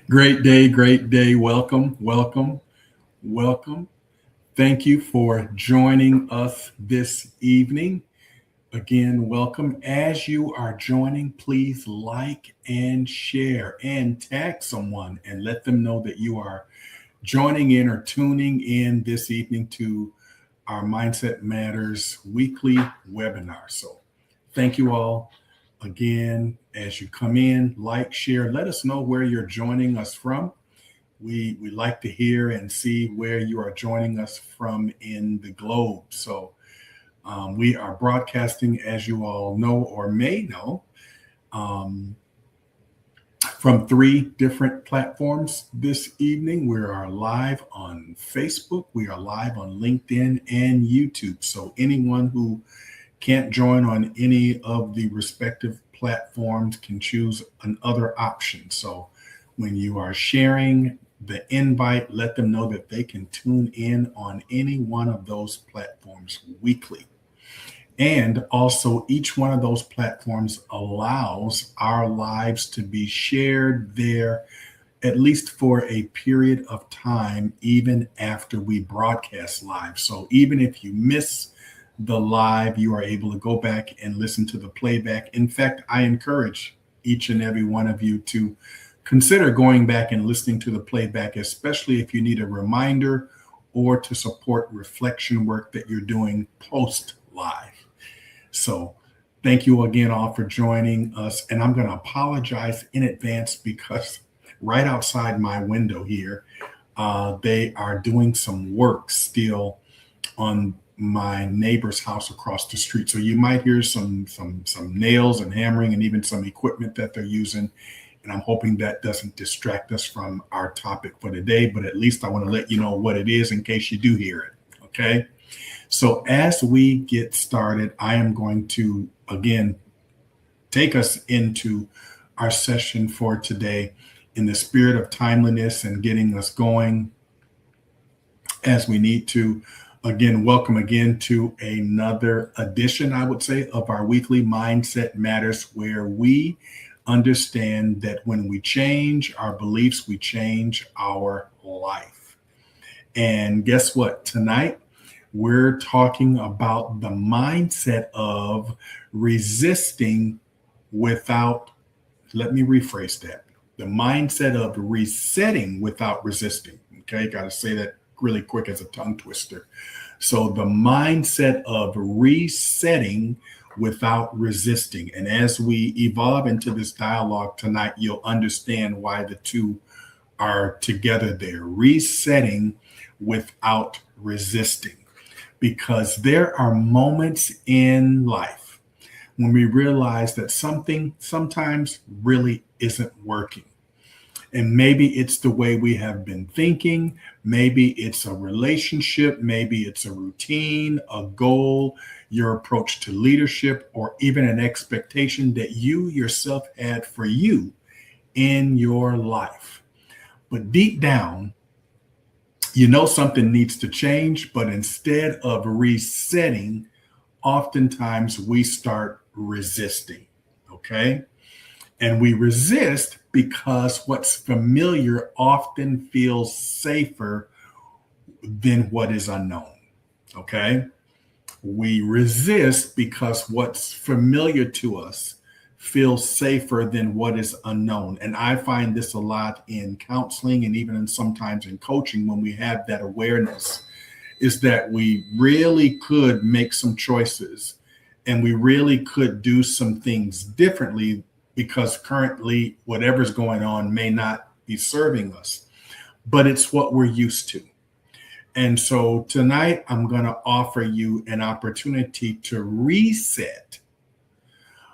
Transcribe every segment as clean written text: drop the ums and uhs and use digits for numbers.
Great day. Welcome, welcome, welcome. Thank you for joining us this evening. Again, welcome. As you are joining, please like and share and tag someone and let them know that you are joining in or tuning in this evening to our Mindset Matters weekly webinar. So, thank you all again. As you come in, like, share, let us know where you're joining us from. We like to hear and see where you are joining us from in the globe. So we are broadcasting, as you all know or may know, um, from three different platforms this evening. We are live on Facebook, we are live on LinkedIn and YouTube. So anyone who can't join on any of the respective platforms can choose another option. So when you are sharing the invite, let them know that they can tune in on any one of those platforms weekly. And also, each one of those platforms allows our lives to be shared there at least for a period of time, even after we broadcast live. So even if you miss the live, you are able to go back and listen to the playback. In fact, I encourage each and every one of you to consider going back and listening to the playback, especially if you need a reminder or to support reflection work that you're doing post live. So, thank you again all for joining us. And I'm going to apologize in advance because right outside my window here, they are doing some work still on my neighbor's house across the street. So you might hear some nails and hammering and even some equipment that they're using. And I'm hoping that doesn't distract us from our topic for today, but at least I want to let you know what it is in case you do hear it. Okay. So as we get started, I am going to again take us into our session for today in the spirit of timeliness and getting us going as we need to. Again, welcome again to another edition, I would say, of our weekly Mindset Matters, where we understand that when we change our beliefs, we change our life. And guess what? Tonight, we're talking about the mindset of resisting without, let me rephrase that, the mindset of resetting without resisting. Okay, got to say that really quick as a tongue twister. So the mindset of resetting without resisting. And as we evolve into this dialogue tonight, you'll understand why the two are together there. Resetting without resisting. Because there are moments in life when we realize that something sometimes really isn't working. And maybe it's the way we have been thinking. Maybe it's a relationship. Maybe it's a routine, a goal, your approach to leadership, or even an expectation that you yourself had for you in your life. But deep down, you know something needs to change, but instead of resetting, oftentimes we start resisting. Okay. And we resist because what's familiar often feels safer than what is unknown. Okay. We resist because what's familiar to us feels safer than what is unknown. And I find this a lot in counseling and even sometimes in coaching when we have that awareness is that we really could make some choices and we really could do some things differently because currently whatever's going on may not be serving us, but it's what we're used to. And so tonight I'm going to offer you an opportunity to reset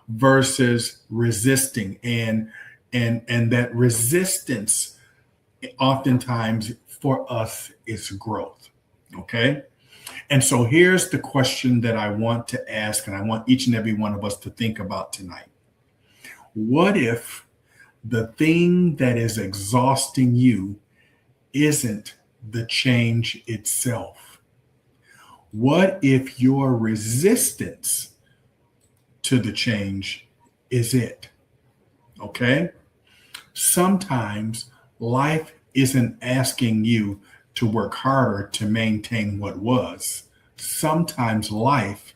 versus resisting, and that resistance oftentimes for us is growth. Okay. And so here's the question that I want to ask, and I want each and every one of us to think about tonight. What if the thing that is exhausting you isn't the change itself? What if your resistance to the change is it? Okay. Sometimes Life isn't asking you to work harder to maintain what was. Sometimes life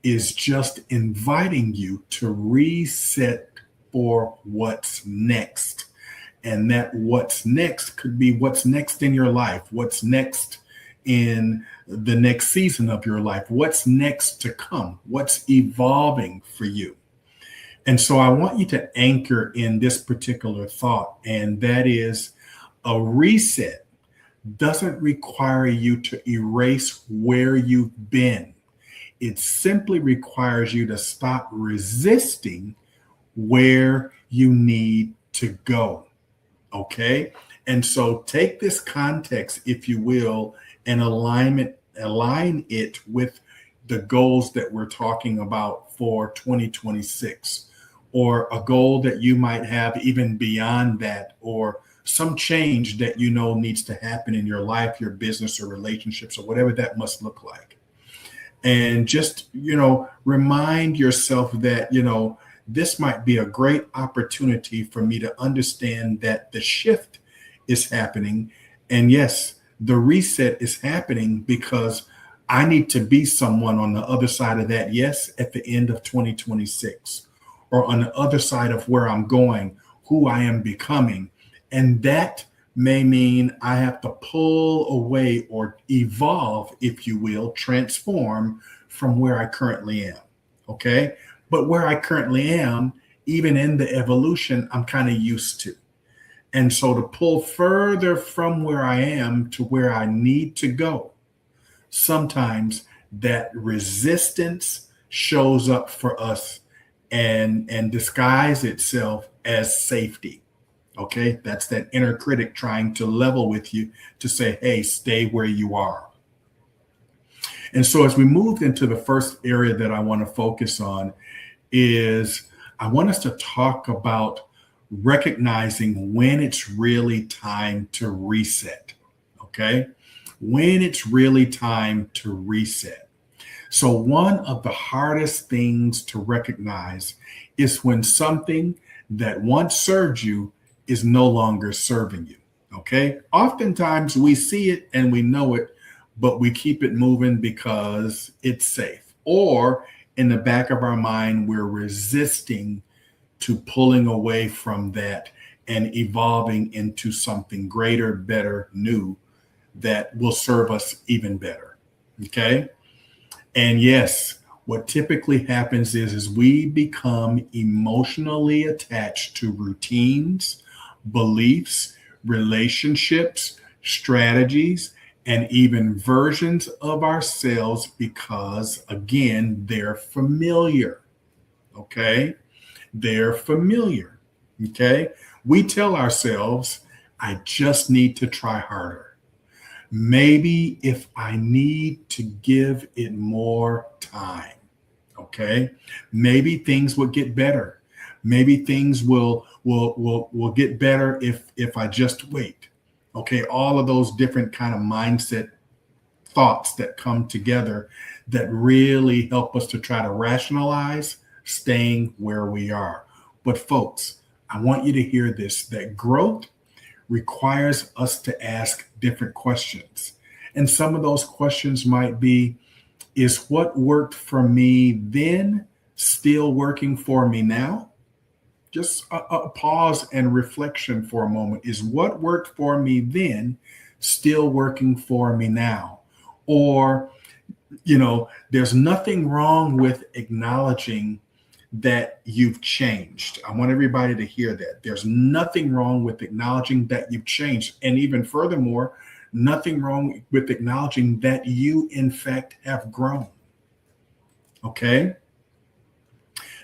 is just inviting you to reset for what's next. And that what's next could be what's next in your life, what's next in the next season of your life, what's next to come, what's evolving for you. And so I want you to anchor in this particular thought, and that is a reset doesn't require you to erase where you've been. It simply requires you to stop resisting where you need to go. Okay. And so take this context, if you will, and align it with the goals that we're talking about for 2026, or a goal that you might have even beyond that, or some change that you know needs to happen in your life, your business, or relationships, or whatever that must look like. And just, remind yourself that, this might be a great opportunity for me to understand that the shift is happening. And yes, the reset is happening because I need to be someone on the other side of that. Yes, at the end of 2026, or on the other side of where I'm going, who I am becoming. And that may mean I have to pull away or evolve, if you will, transform from where I currently am. Okay. But where I currently am, even in the evolution, I'm kind of used to. And so to pull further from where I am to where I need to go, sometimes that resistance shows up for us and disguise itself as safety. Okay, that's that inner critic trying to level with you to say, hey, stay where you are. And so as we moved into the first area that I want to focus on is I want us to talk about recognizing when it's really time to reset. Okay, when it's really time to reset. So one of the hardest things to recognize is when something that once served you is no longer serving you. Okay. Oftentimes we see it and we know it, but we keep it moving because it's safe. Or in the back of our mind, we're resisting to pulling away from that and evolving into something greater, better, new that will serve us even better. Okay. And yes, what typically happens is we become emotionally attached to routines, beliefs, relationships, strategies, and even versions of ourselves because, again, they're familiar. Okay. They're familiar. Okay. We tell ourselves, I just need to try harder. Maybe if I need to give it more time. Okay. Maybe things will get better. Maybe things will get better if I just wait. Okay. All of those different kind of mindset thoughts that come together that really help us to try to rationalize staying where we are. But folks, I want you to hear this, that growth requires us to ask different questions. And some of those questions might be, is what worked for me then still working for me now? Just a pause and reflection for a moment. Is what worked for me then still working for me now? Or, there's nothing wrong with acknowledging that you've changed. I want everybody to hear that. There's nothing wrong with acknowledging that you've changed. And even furthermore, nothing wrong with acknowledging that you, in fact, have grown. Okay?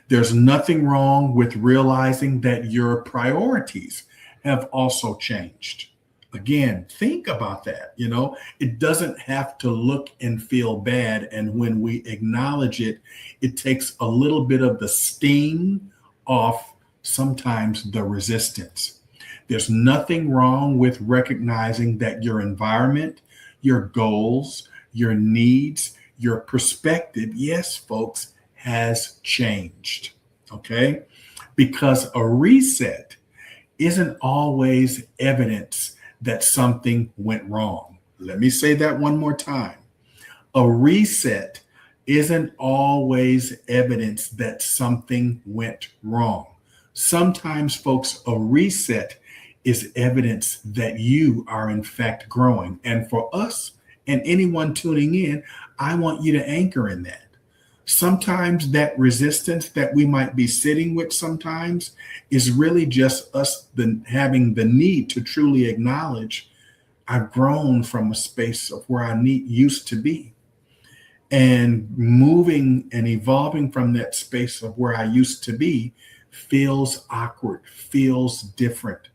There's nothing wrong with realizing that your priorities have also changed. Again, think about that. It doesn't have to look and feel bad. And when we acknowledge it, it takes a little bit of the sting off sometimes the resistance. There's nothing wrong with recognizing that your environment, your goals, your needs, your perspective, yes, folks, has changed. Okay? Because a reset isn't always evidence that something went wrong. Let me say that one more time. A reset isn't always evidence that something went wrong. Sometimes, folks, a reset is evidence that you are in fact growing. And for us and anyone tuning in, I want you to anchor in that. Sometimes that resistance that we might be sitting with sometimes is really just us having the need to truly acknowledge I've grown from a space of where I used to be, and moving and evolving from that space of where I used to be feels awkward, feels different.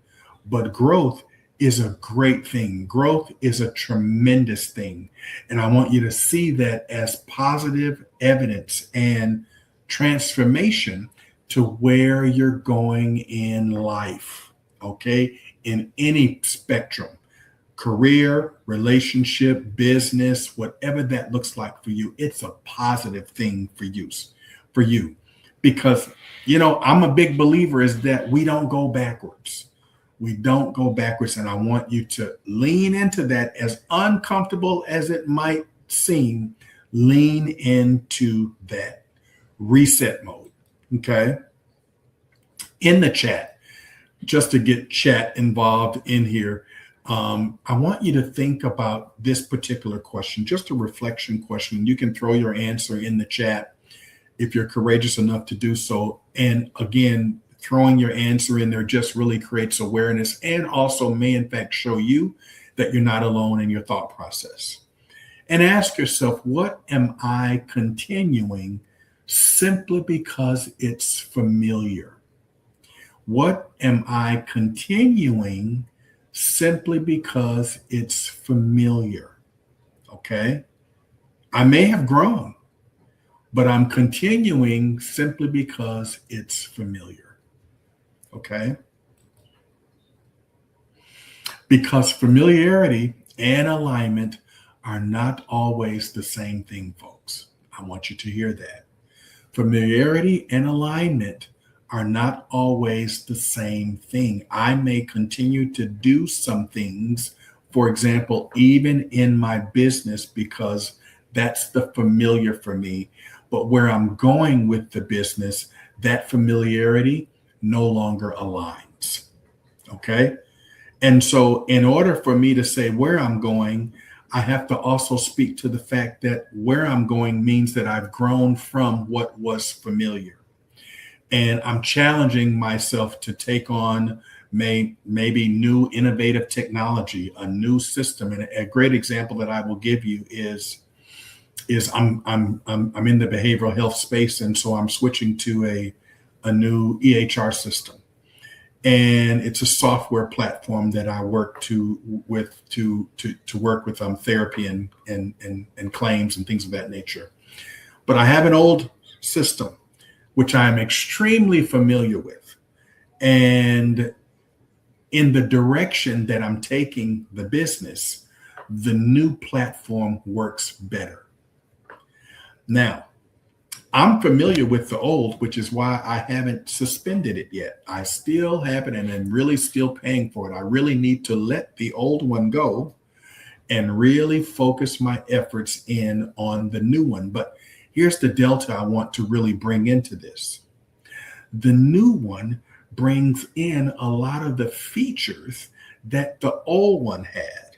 But growth is a great thing. Growth is a tremendous thing. And I want you to see that as positive evidence and transformation to where you're going in life, okay? In any spectrum, career, relationship, business, whatever that looks like for you, it's a positive thing for you. Because, I'm a big believer is that we don't go backwards. We don't go backwards. And I want you to lean into that, as uncomfortable as it might seem. Lean into that reset mode. Okay. In the chat, just to get chat involved in here, I want you to think about this particular question, just a reflection question. You can throw your answer in the chat if you're courageous enough to do so. And again, throwing your answer in there just really creates awareness, and also may in fact show you that you're not alone in your thought process. And ask yourself, what am I continuing simply because it's familiar? What am I continuing simply because it's familiar? Okay. I may have grown, but I'm continuing simply because it's familiar. Okay. Because familiarity and alignment are not always the same thing, folks. I want you to hear that. Familiarity and alignment are not always the same thing. I may continue to do some things, for example, even in my business, because that's the familiar for me. But where I'm going with the business, that familiarity no longer aligns. Okay. And so in order for me to say where I'm going, I have to also speak to the fact that where I'm going means that I've grown from what was familiar. And I'm challenging myself to take on maybe new innovative technology, a new system. And a great example that I will give you is I'm in the behavioral health space, and so I'm switching to a new EHR system. And it's a software platform that I work to work with therapy and claims and things of that nature. But I have an old system which I am extremely familiar with. And in the direction that I'm taking the business, the new platform works better. Now, I'm familiar with the old, which is why I haven't suspended it yet. I still have it, and I'm really still paying for it. I really need to let the old one go and really focus my efforts in on the new one. But here's the delta I want to really bring into this. The new one brings in a lot of the features that the old one had.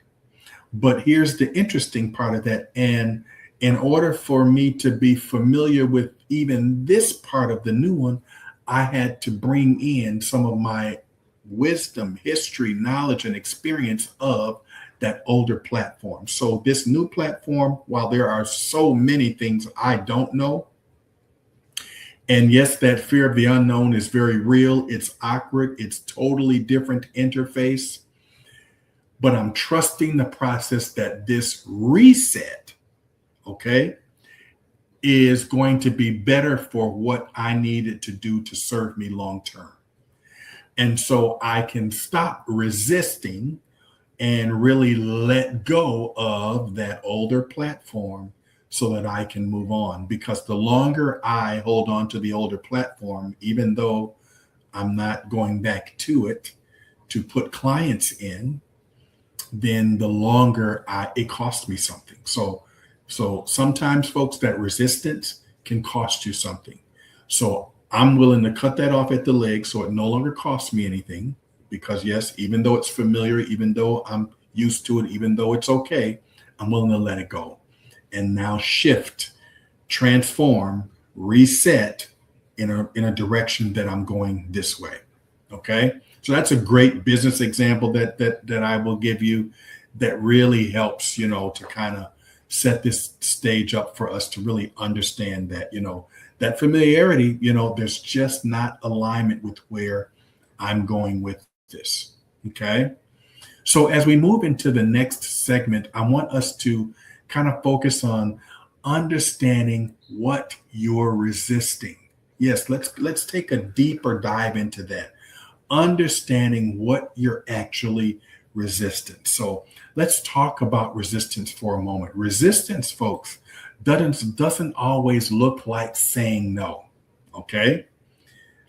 But here's the interesting part of that. And in order for me to be familiar with even this part of the new one, I had to bring in some of my wisdom, history, knowledge, and experience of that older platform. So this new platform, while there are so many things I don't know, and yes, that fear of the unknown is very real. It's awkward. It's totally different interface. But I'm trusting the process that this reset, okay, is going to be better for what I needed to do to serve me long term. And so I can stop resisting and really let go of that older platform so that I can move on. Because the longer I hold on to the older platform, even though I'm not going back to it, to put clients in, then the longer it costs me something. So sometimes, folks, that resistance can cost you something. So I'm willing to cut that off at the leg so it no longer costs me anything. Because yes, even though it's familiar, even though I'm used to it, even though it's okay, I'm willing to let it go and now shift, transform, reset in a direction that I'm going this way. Okay. So that's a great business example that I will give you that really helps, to kind of set this stage up for us to really understand that, that familiarity, there's just not alignment with where I'm going with this. Okay. So as we move into the next segment, I want us to kind of focus on understanding what you're resisting. Yes, let's take a deeper dive into that. Understanding what you're actually resistant. So let's talk about resistance for a moment. Resistance, folks, doesn't always look like saying no. Okay.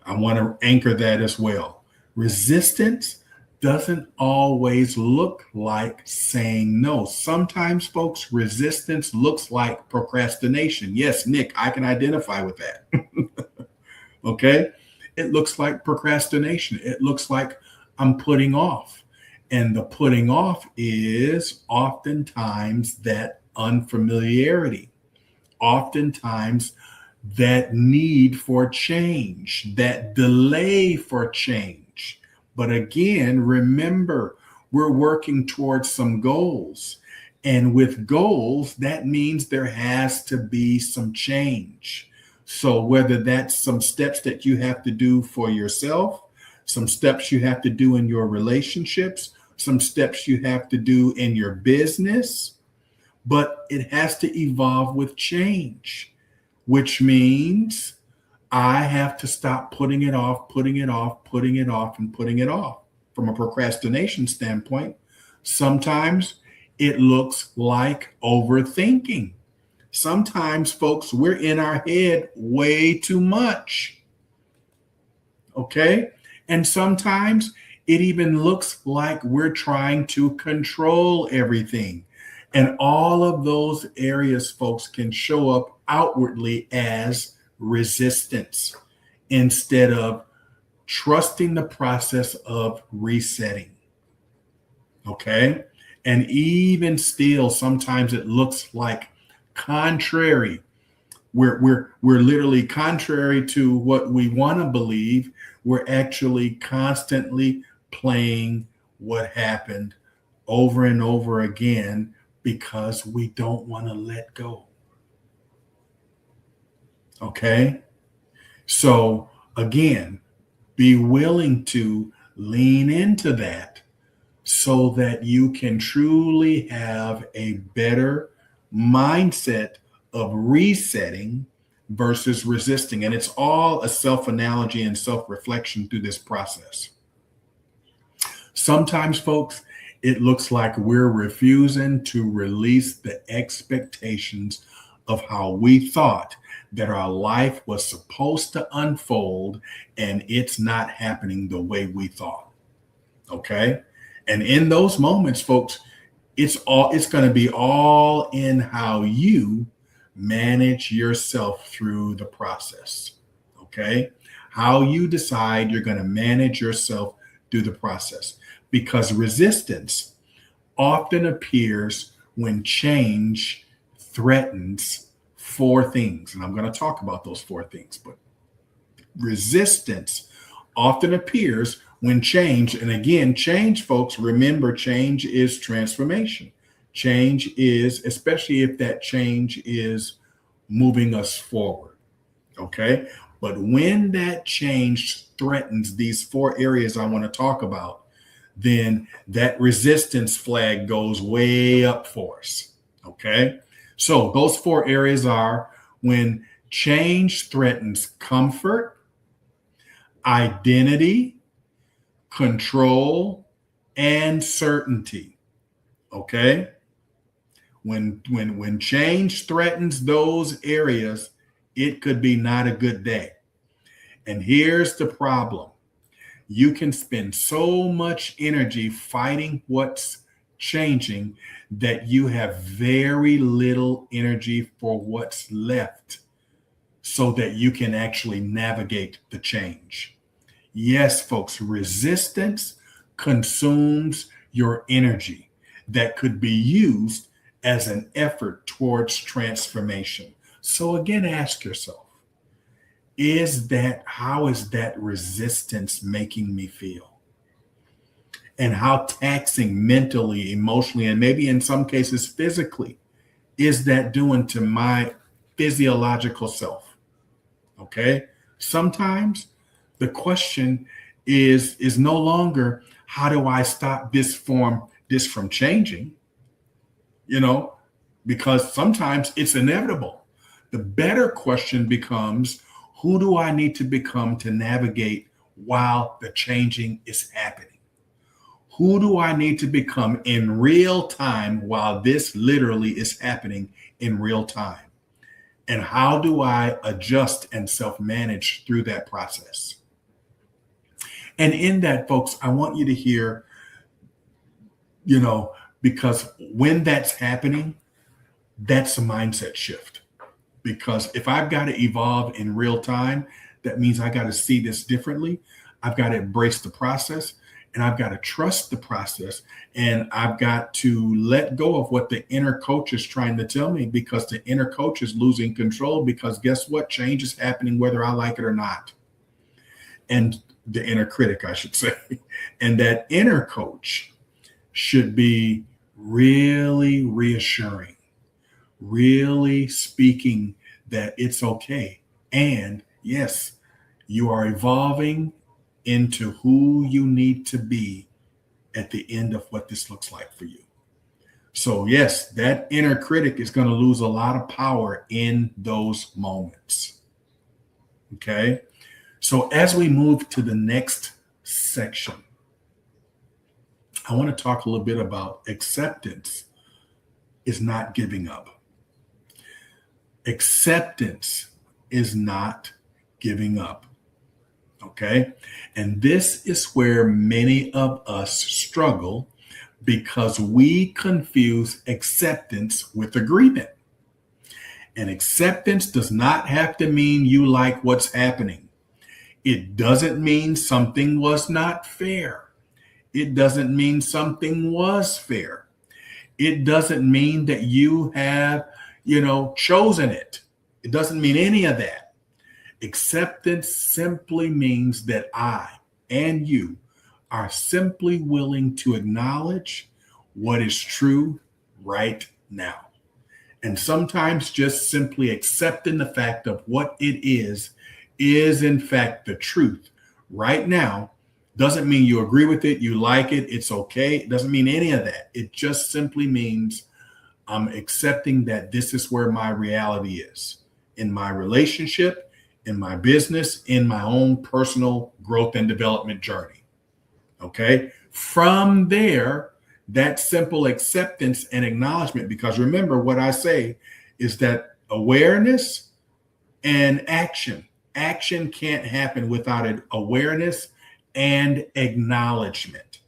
I want to anchor that as well. Resistance doesn't always look like saying no. Sometimes, folks, resistance looks like procrastination. Yes, Nick, I can identify with that. Okay. It looks like procrastination. It looks like I'm putting off. And the putting off is oftentimes that unfamiliarity, oftentimes that need for change, that delay for change. But again, remember, we're working towards some goals. And with goals, that means there has to be some change. So whether that's some steps that you have to do for yourself, some steps you have to do in your relationships, some steps you have to do in your business, but it has to evolve with change, which means I have to stop putting it off, putting it off, putting it off, and putting it off. From a procrastination standpoint, sometimes it looks like overthinking. Sometimes, folks, we're in our head way too much. Okay? And sometimes it even looks like we're trying to control everything. And all of those areas, folks, can show up outwardly as resistance instead of trusting the process of resetting. Okay? And even still, sometimes it looks like contrary. We're literally contrary to what we want to believe. We're actually constantly playing what happened over and over again because we don't want to let go. Okay? So again, be willing to lean into that so that you can truly have a better mindset of resetting versus resisting. And it's all a self-analogy and self-reflection through this process. Sometimes, folks, it looks like we're refusing to release the expectations of how we thought that our life was supposed to unfold, and it's not happening the way we thought. Okay? And in those moments, folks, it's going to be all in how you manage yourself through the process. Okay? How you decide you're going to manage yourself through the process. Because resistance often appears when change threatens four things. And I'm going to talk about those four things. But resistance often appears when change, and again, change, folks, remember, change is transformation. Change is, especially if that change is moving us forward. Okay. But when that change threatens these four areas I want to talk about, then that resistance flag goes way up for us. Okay. So those four areas are when change threatens comfort, identity, control, and certainty. Okay. When change threatens those areas, it could be not a good day. And here's the problem. You can spend so much energy fighting what's changing that you have very little energy for what's left so that you can actually navigate the change. Yes, folks, resistance consumes your energy that could be used as an effort towards transformation. So again, ask yourself, how is that resistance making me feel? And how taxing mentally, emotionally, and maybe in some cases physically is that doing to my physiological self? Okay. Sometimes the question is no longer how do I stop this from changing, you know, because sometimes it's inevitable. The better question becomes who do I need to become to navigate while the changing is happening? Who do I need to become in real time while this literally is happening in real time? And how do I adjust and self manage through that process? And in that, folks, I want you to hear, you know, because when that's happening, that's a mindset shift. Because if I've got to evolve in real time, that means I got to see this differently. I've got to embrace the process and I've got to trust the process. And I've got to let go of what the inner coach is trying to tell me because the inner coach is losing control because guess what? Change is happening whether I like it or not. And the inner critic, I should say. And that inner coach should be really reassuring, really speaking that it's okay. And yes, you are evolving into who you need to be at the end of what this looks like for you. So, yes, that inner critic is going to lose a lot of power in those moments. Okay. So, as we move to the next section, I want to talk a little bit about acceptance is not giving up. Acceptance is not giving up. Okay. And this is where many of us struggle because we confuse acceptance with agreement. And acceptance does not have to mean you like what's happening. It doesn't mean something was not fair. It doesn't mean something was fair. It doesn't mean that you have, chosen it. It doesn't mean any of that. Acceptance simply means that I and you are simply willing to acknowledge what is true right now. And sometimes just simply accepting the fact of what it is in fact the truth right now. Doesn't mean you agree with it, you like it, it's okay. It doesn't mean any of that. It just simply means I'm accepting that this is where my reality is in my relationship, in my business, in my own personal growth and development journey. Okay. From there, that simple acceptance and acknowledgement, because remember what I say is that awareness and action can't happen without an awareness and acknowledgement.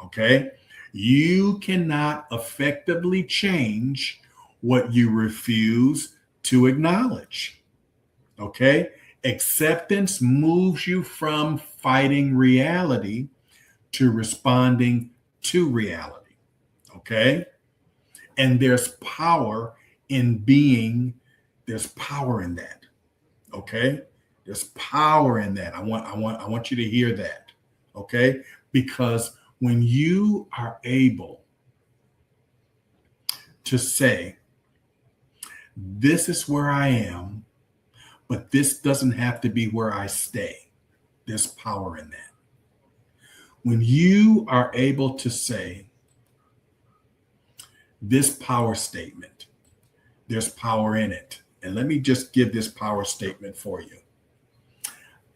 Okay. You cannot effectively change what you refuse to acknowledge. Okay. Acceptance moves you from fighting reality to responding to reality. Okay. And there's power in there's power in that. Okay. There's power in that. I want you to hear that. Okay. Because when you are able to say, this is where I am, but this doesn't have to be where I stay. There's power in that. When you are able to say this power statement, there's power in it. And let me just give this power statement for you.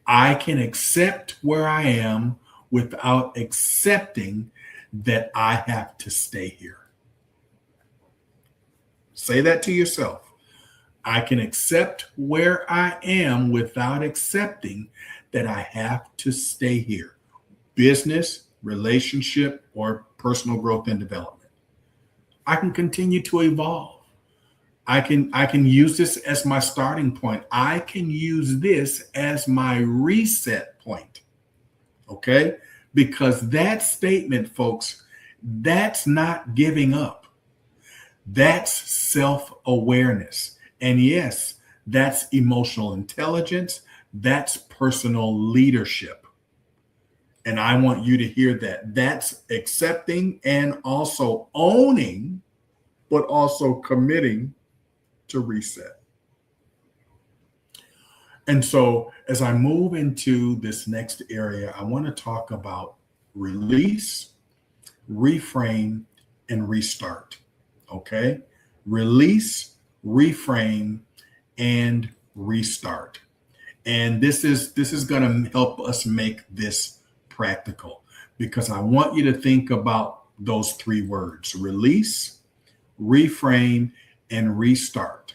I can accept where I am without accepting that I have to stay here. Say that to yourself. I can accept where I am without accepting that I have to stay here. business, relationship, or personal growth and development. I can continue to evolve. I can use this as my starting point. I can use this as my reset point. Okay? Because that statement, folks, that's not giving up. That's self-awareness. And yes, that's emotional intelligence. That's personal leadership. And I want you to hear that. That's accepting and also owning, but also committing to reset. And so as I move into this next area, I want to talk about release, reframe, and restart. Okay? Release, reframe, and restart. And this is going to help us make this practical, because I want you to think about those three words: release, reframe, and restart.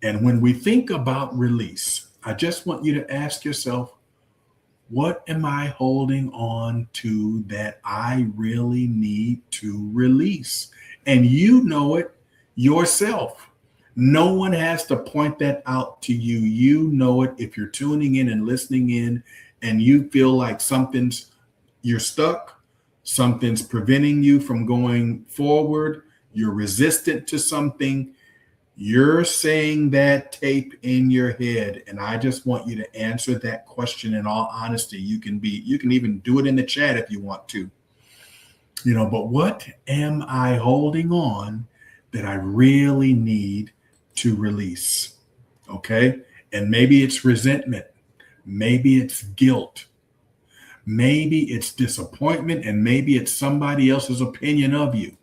And when we think about release, I just want you to ask yourself, what am I holding on to that I really need to release? And you know it yourself. No one has to point that out to you. You know it. If you're tuning in and listening in and you feel like you're stuck, something's preventing you from going forward, you're resistant to something, you're saying that tape in your head. And I just want you to answer that question in all honesty. You can even do it in the chat if you want to. But what am I holding on that I really need to release? Okay. And maybe it's resentment. Maybe it's guilt. Maybe it's disappointment, and maybe it's somebody else's opinion of you.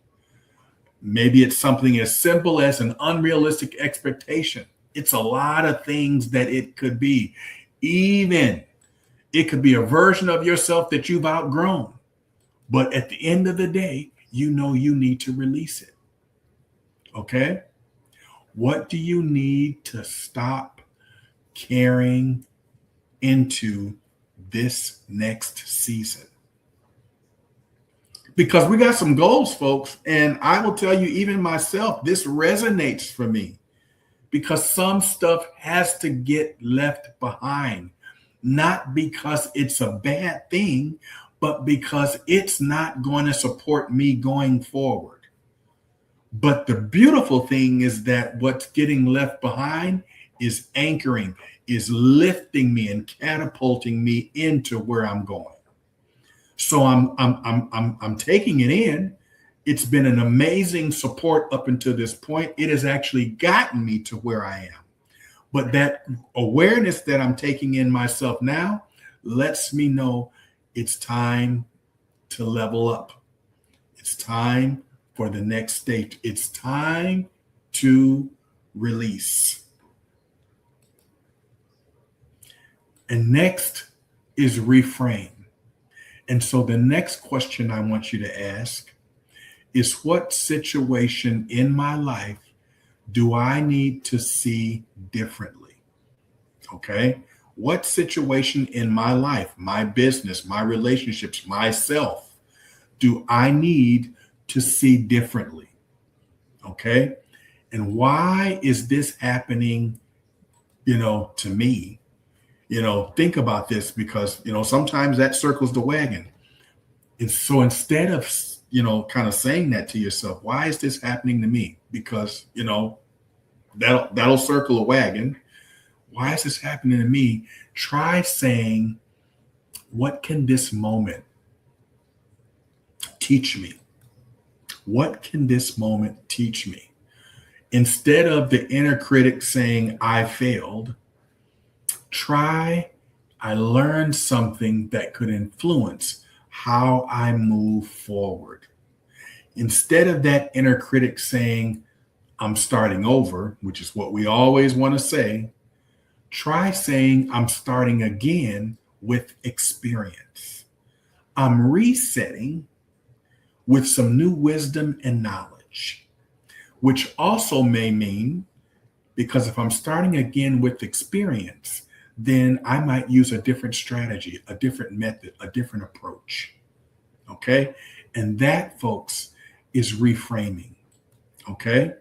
Maybe it's something as simple as an unrealistic expectation. It's a lot of things that it could be. Even it could be a version of yourself that you've outgrown. But at the end of the day, you know you need to release it. Okay? What do you need to stop carrying into this next season? Because we got some goals, folks. And I will tell you, even myself, this resonates for me, because some stuff has to get left behind, not because it's a bad thing, but because it's not going to support me going forward. But the beautiful thing is that what's getting left behind is anchoring, is lifting me and catapulting me into where I'm going. So I'm taking it in. It's been an amazing support up until this point. It has actually gotten me to where I am. But that awareness that I'm taking in myself now lets me know it's time to level up. It's time for the next stage. It's time to release. And next is reframe. And so the next question I want you to ask is, what situation in my life do I need to see differently? Okay. What situation in my life, my business, my relationships, myself, do I need to see differently? Okay. And why is this happening, to me? Think about this, because, sometimes that circles the wagon. And so instead of, kind of saying that to yourself, why is this happening to me? Because, that'll circle a wagon. Why is this happening to me? Try saying, what can this moment teach me? What can this moment teach me? Instead of the inner critic saying, I failed, try, I learned something that could influence how I move forward. Instead of that inner critic saying, I'm starting over, which is what we always want to say, try saying, I'm starting again with experience. I'm resetting with some new wisdom and knowledge, which also may mean, because if I'm starting again with experience, then I might use a different strategy, a different method, a different approach. Okay. And that, folks, is reframing. Okay.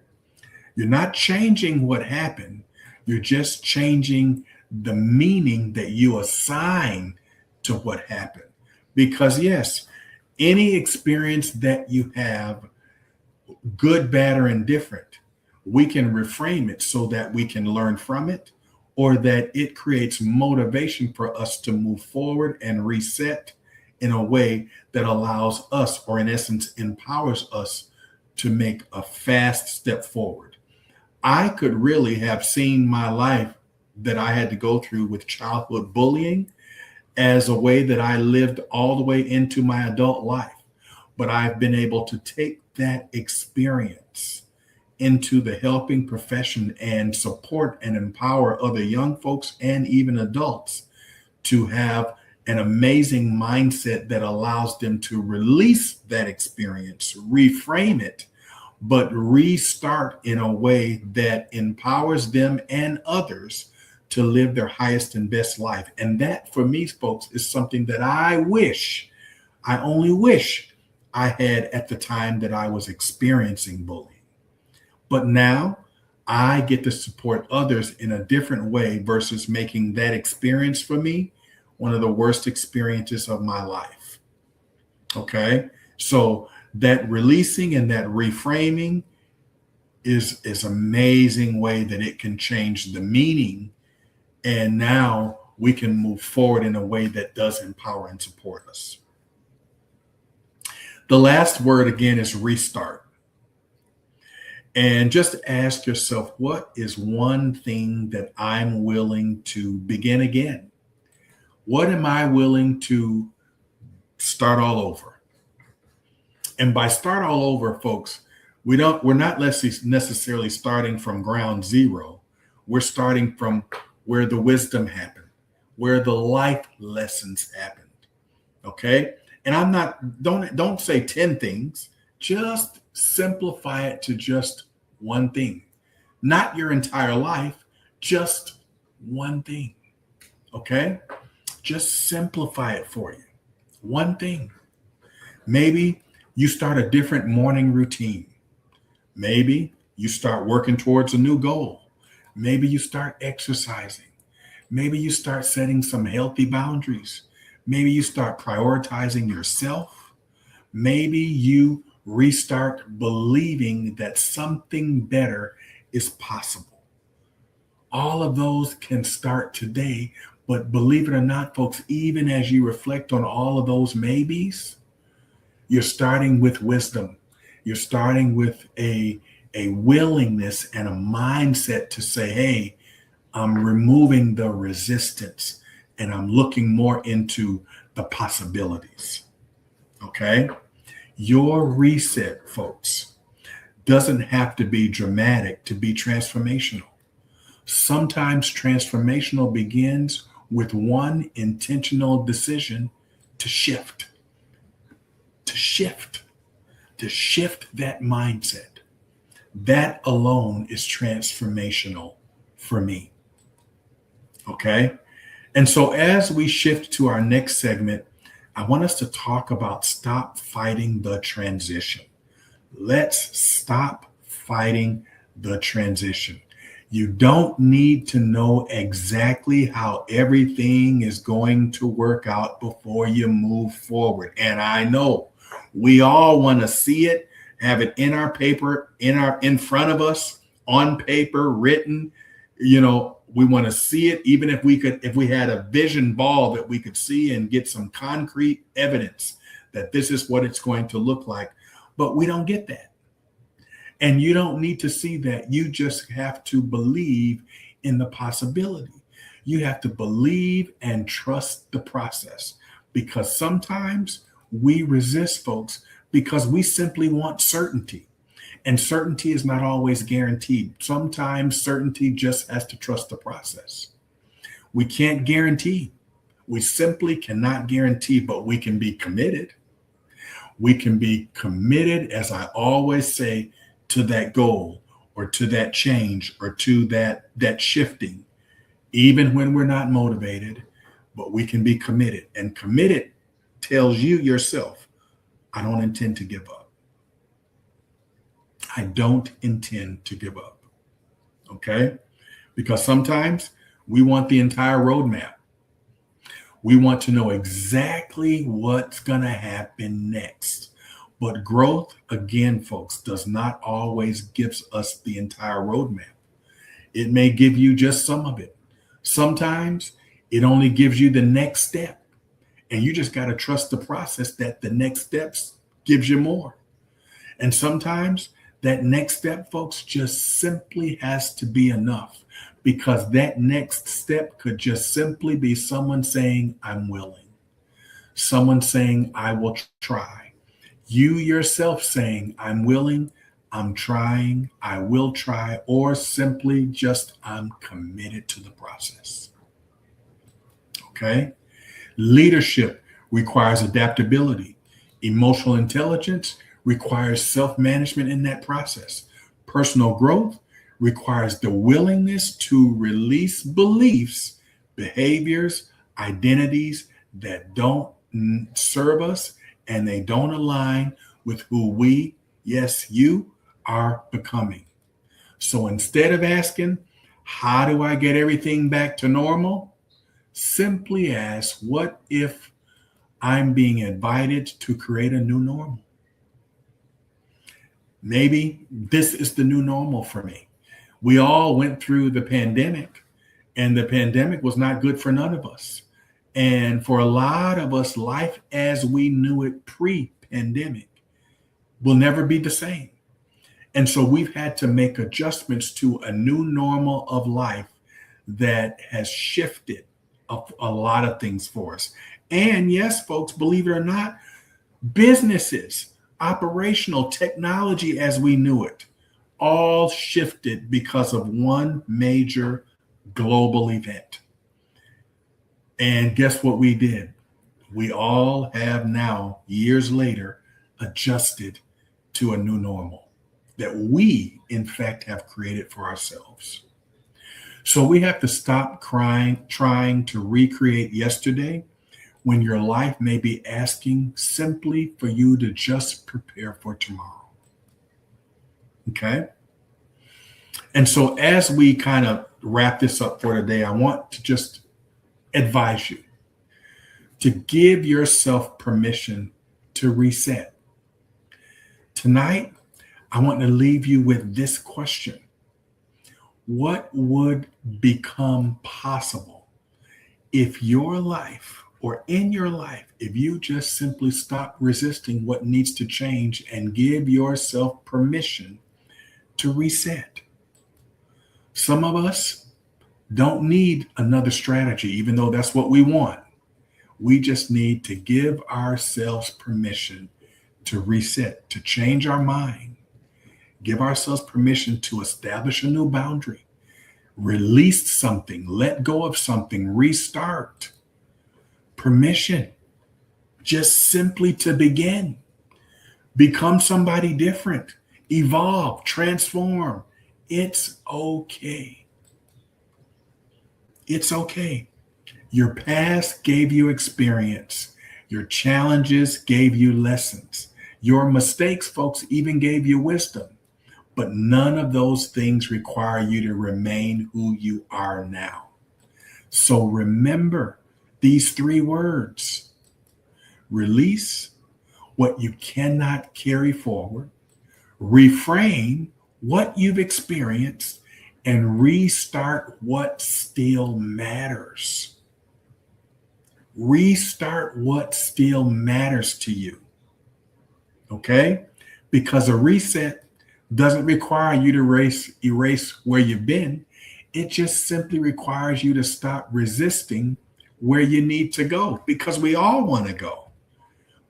You're not changing what happened. You're just changing the meaning that you assign to what happened. Because, yes, any experience that you have, good, bad, or indifferent, we can reframe it so that we can learn from it, or that it creates motivation for us to move forward and reset in a way that allows us, or in essence, empowers us to make a fast step forward. I could really have seen my life that I had to go through with childhood bullying as a way that I lived all the way into my adult life. But I've been able to take that experience into the helping profession and support and empower other young folks and even adults to have an amazing mindset that allows them to release that experience, reframe it, but restart in a way that empowers them and others to live their highest and best life. And that, for me, folks, is something that I only wish I had at the time that I was experiencing bullying. But now I get to support others in a different way versus making that experience for me one of the worst experiences of my life. Okay. So that releasing and that reframing is amazing way that it can change the meaning. And now we can move forward in a way that does empower and support us. The last word again is restart. And just ask yourself, what is one thing that I'm willing to begin again? What am I willing to start all over? And by start all over, folks, we're not necessarily starting from ground zero. We're starting from where the wisdom happened, where the life lessons happened. Okay? And I'm not, don't say 10 things, just simplify it to just one thing. Not your entire life, just one thing. Okay? Just simplify it for you. One thing. Maybe you start a different morning routine. Maybe you start working towards a new goal. Maybe you start exercising. Maybe you start setting some healthy boundaries. Maybe you start prioritizing yourself. Maybe you restart believing that something better is possible. All of those can start today, but believe it or not, folks, even as you reflect on all of those maybes, you're starting with wisdom. You're starting with a willingness and a mindset to say, hey, I'm removing the resistance and I'm looking more into the possibilities. Okay? Your reset, folks, doesn't have to be dramatic to be transformational. Sometimes transformational begins with one intentional decision to shift that mindset. That alone is transformational for me. Okay? And so as we shift to our next segment, I want us to talk about stop fighting the transition. Let's stop fighting the transition. You don't need to know exactly how everything is going to work out before you move forward. And I know we all want to see it, have it in our paper, in front of us, on paper, written. We want to see it, even if we had a vision ball that we could see and get some concrete evidence that this is what it's going to look like. But we don't get that. And you don't need to see that. You just have to believe in the possibility. You have to believe and trust the process, because sometimes we resist, folks, because we simply want certainty. And certainty is not always guaranteed. Sometimes certainty just has to trust the process. We can't guarantee. We simply cannot guarantee, but we can be committed. We can be committed, as I always say, to that goal or to that change or to that shifting even when we're not motivated, but we can be committed. And committed tells you yourself, I don't intend to give up. I don't intend to give up. Okay? Because sometimes we want the entire roadmap. We want to know exactly what's going to happen next. But growth, again, folks, does not always give us the entire roadmap. It may give you just some of it. Sometimes it only gives you the next step. And you just got to trust the process that the next steps gives you more. And sometimes that next step, folks, just simply has to be enough, because that next step could just simply be someone saying, I'm willing. Someone saying, I will try. You yourself saying, I'm willing, I'm trying, I will try, or simply just, I'm committed to the process. Okay? Leadership requires adaptability. Emotional intelligence requires self-management in that process. Personal growth requires the willingness to release beliefs, behaviors, identities that don't serve us and they don't align with who we, yes, you, are becoming. So instead of asking, how do I get everything back to normal? Simply ask, what if I'm being invited to create a new normal? Maybe this is the new normal for me. We all went through the pandemic, and the pandemic was not good for none of us. And for a lot of us, life as we knew it pre-pandemic will never be the same. And so we've had to make adjustments to a new normal of life that has shifted a lot of things for us. And yes, folks, believe it or not, businesses, operational technology as we knew it, all shifted because of one major global event. And guess what we did? We all have now, years later, adjusted to a new normal that we, in fact, have created for ourselves. So we have to stop trying to recreate yesterday, when your life may be asking simply for you to just prepare for tomorrow. Okay? And so as we kind of wrap this up for today, I want to just advise you to give yourself permission to reset. Tonight, I want to leave you with this question. What would become possible if your life, or in your life, if you just simply stop resisting what needs to change and give yourself permission to reset? Some of us don't need another strategy, even though that's what we want. We just need to give ourselves permission to reset, to change our mind, give ourselves permission to establish a new boundary, release something, let go of something, restart. Permission just simply to begin, become somebody different, evolve, transform. It's okay. It's okay. Your past gave you experience. Your challenges gave you lessons. Your mistakes, folks, even gave you wisdom. But none of those things require you to remain who you are now. So remember these 3 words: release what you cannot carry forward, reframe what you've experienced, and restart what still matters. Restart what still matters to you. Okay? Because a reset doesn't require you to erase where you've been. It just simply requires you to stop resisting where you need to go, because we all want to go.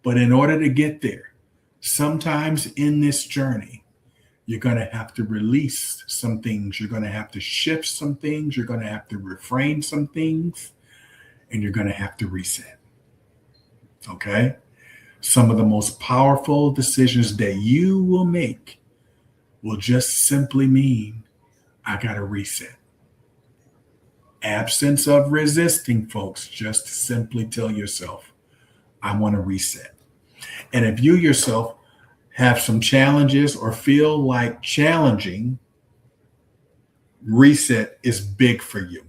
But in order to get there, sometimes in this journey, you're going to have to release some things. You're going to have to shift some things. You're going to have to refrain some things, and you're going to have to reset. Okay? Some of the most powerful decisions that you will make will just simply mean, I got to reset. absence of resisting, folks, just simply tell yourself, I want to reset. And if you yourself have some challenges or feel like challenging, reset is big for you.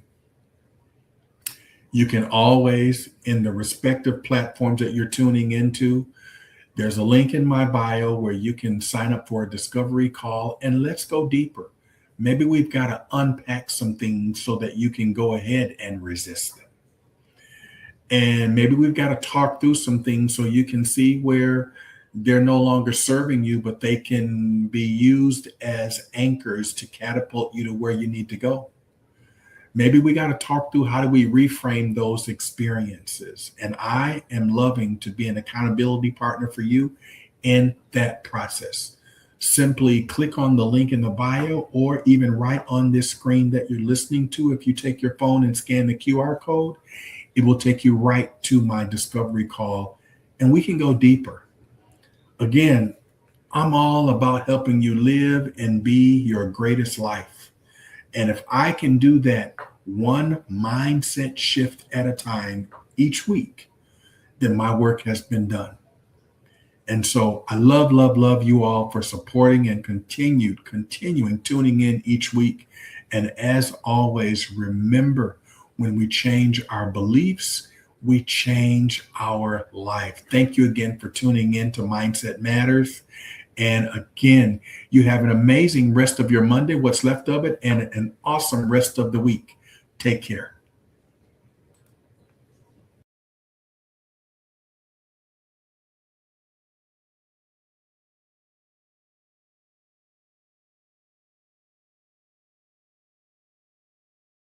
You can always, in the respective platforms that you're tuning into, there's a link in my bio where you can sign up for a discovery call and let's go deeper. Maybe we've got to unpack some things so that you can go ahead and resist them. And maybe we've got to talk through some things so you can see where they're no longer serving you, but they can be used as anchors to catapult you to where you need to go. Maybe we got to talk through how do we reframe those experiences. And I am loving to be an accountability partner for you in that process. Simply click on the link in the bio or even right on this screen that you're listening to. If you take your phone and scan the QR code, it will take you right to my discovery call and we can go deeper. Again, I'm all about helping you live and be your greatest life. And if I can do that one mindset shift at a time each week, then my work has been done. And so I love you all for supporting and continuing tuning in each week. And as always, remember, when we change our beliefs, we change our life. Thank you again for tuning in to Mindset Matters. And again, you have an amazing rest of your Monday, what's left of it, and an awesome rest of the week. Take care.